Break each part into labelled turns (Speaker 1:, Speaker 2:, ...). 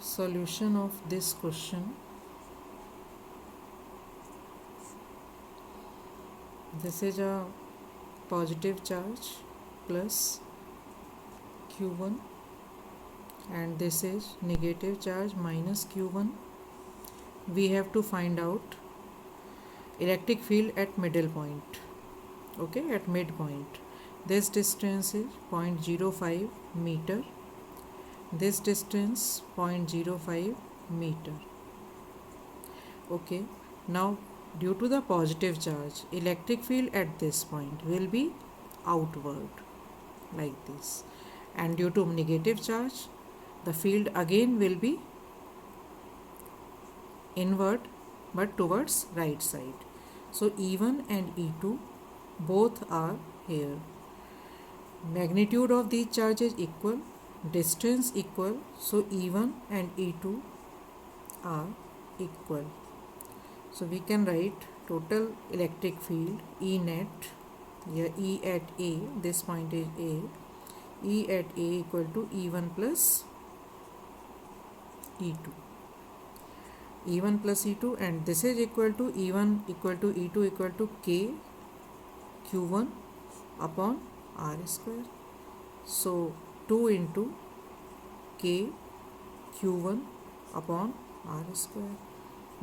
Speaker 1: Solution of this question. This is a positive charge plus Q1 and this is negative charge minus Q1. We have to find out electric field at middle point. Okay, at midpoint. This distance is 0.05 meter. This distance 0.05 meter. Okay, now due to the positive charge, electric field at this point will be outward like this, and due to negative charge, the field again will be inward but towards right side. So E1 and E2 both are here. Magnitude of these charges equal, distance equal, so E1 and E2 are equal. So we can write total electric field E net, here E at A, this point is A, E at A equal to E1 plus E2. E1 plus E2, and this is equal to E1 equal to E2 equal to K Q1 upon R square. So 2 into K Q1 upon R square,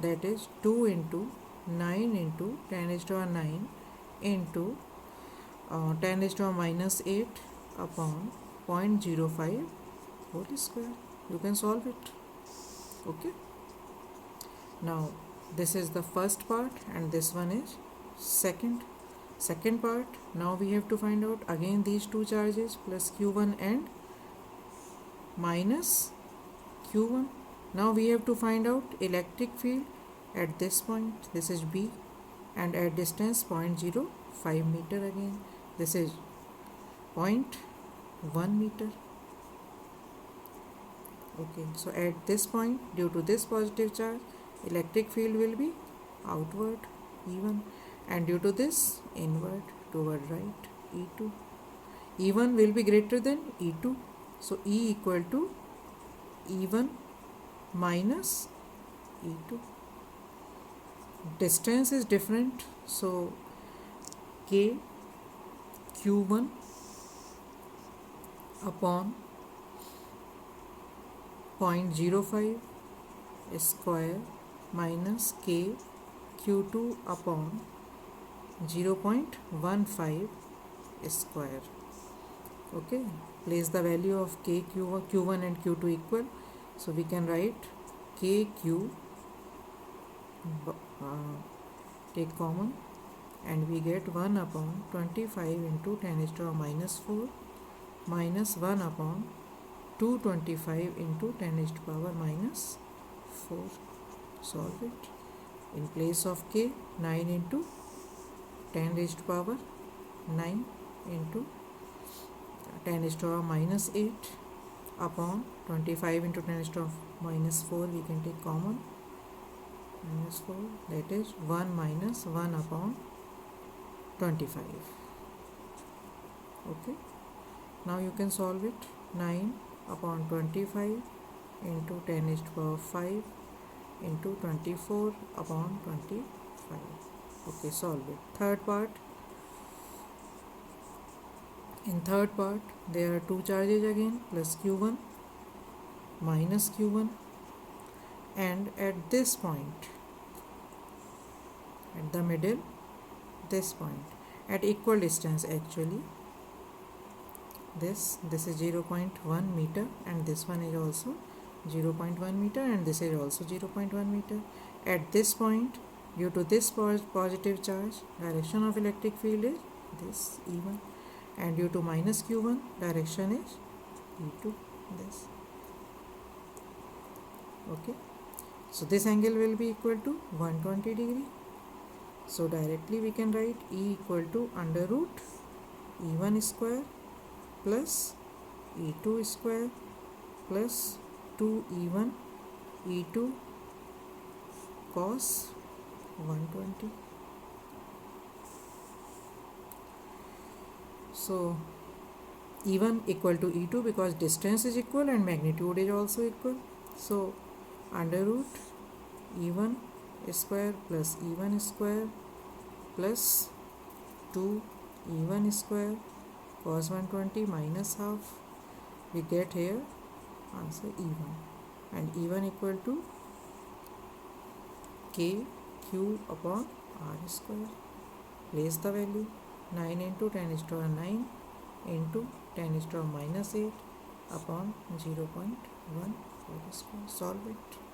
Speaker 1: that is 2 into 9 into 10 raised to 9 into 10 raised to minus 8 upon 0.05 whole square. You can solve it. Okay. Now this is the first part and this one is second part. Now we have to find out again these two charges plus Q1 and minus Q1. Now we have to find out electric field at this point, this is B, and at distance 0.05 meter again, this is 0.1 meter. Okay, so at this point, due to this positive charge, electric field will be outward E1, and due to this inward toward right E2. E1 will be greater than E2, so E equal to E1 minus E2. Distance is different, so K Q1 upon 0.05 square minus K Q2 upon 0.15 square. Okay, place the value of K Q1 and Q2 equal, so we can write KQ, take common, and we get 1 upon 25 into 10 raised to minus 4 minus 1 upon 225 into 10 raised to power minus 4. Solve it. In place of K, 9 into 10 raised to power 9 into 10 raised to minus 8 upon 25 into 10 raised to minus 4, we can take common, minus 4, that is 1 minus 1 upon 25. Okay, now you can solve it. 9 upon 25 into 10 raised to power 5 into 24 upon 25. Okay, solve it. Third part. In third part, there are two charges again, plus Q1 minus Q1, and at this point, at the middle, this point, at equal distance actually, this is 0.1 meter and this one is also 0.1 meter and this is also 0.1 meter. At this point, due to this positive charge, direction of electric field is this E1, and due to minus Q1, direction is E2, this. Okay, so this angle will be equal to 120 degree. So directly we can write E equal to under root E1 square plus E2 square plus 2E1 E2 cos 120. So E1 equal to E2 because distance is equal and magnitude is also equal. So under root e1 square plus e1 square plus 2 e1 square cos 120 minus half, we get here answer e1, and e1 equal to k q upon r square. Place the value. 9 into 10 is to 9 into 10 is to minus 8 upon 0.14 square. Solve it.